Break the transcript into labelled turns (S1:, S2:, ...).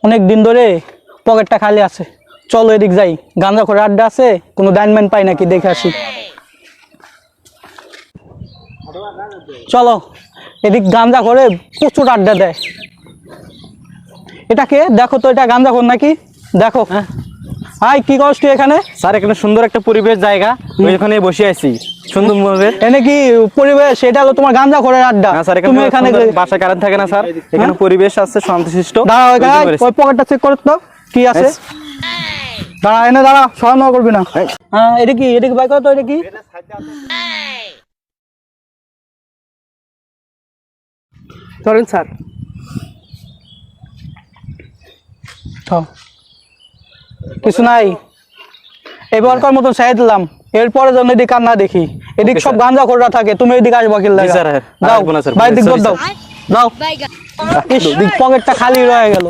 S1: অনেক দিন ধরে পকেটটা খালি আছে, চলো এদিক যাই, গাঁজা করে আড্ডা আছে, কোনো ডাইনম্যান পাই নাকি দেখে আসি। চলো এদিক গাঁজা করে প্রচুর আড্ডা দেয়। এটাকে দেখো তো, এটা গাঁজা কর নাকি দেখো। হাই, কি করছ তুই এখানে?
S2: স্যার এখানে সুন্দর একটা পরিবেশ জায়গা, ওইখানে বসে আছি সুন্দর ভাবে।
S1: এনে কি পরিবেশ? এটা হলো তোমার গাঁজা করে আড্ডা।
S2: না স্যার,
S1: তুমি
S2: এখানে
S1: এখানে
S2: বাসা কারেন্ট থাকে না স্যার, এখানে পরিবেশ আছে শান্তশিষ্ট।
S1: দাঁড়াও, ওই পকেটটা চেক করো তো কি আছে। দাঁড়া, এনে দাঁড়া, সরানো করবি না। হ্যাঁ, এটা কি? এটা কি বাই করো তো, এটা কি?
S3: ধরেন স্যার।
S1: কিছু নাই, এবারকার মতন চাই দিলাম, এরপরে যেন এদিক আর না দেখি। এদিক সব গাঁজা খোররা থাকে, তুমি এদিকে আসবা কি লাগে?
S2: স্যার,
S1: দাও
S2: আসবো না স্যার,
S1: বাইরে দিক
S2: sorry
S1: দাও দাও। পকেটটা খালি রয়ে গেল।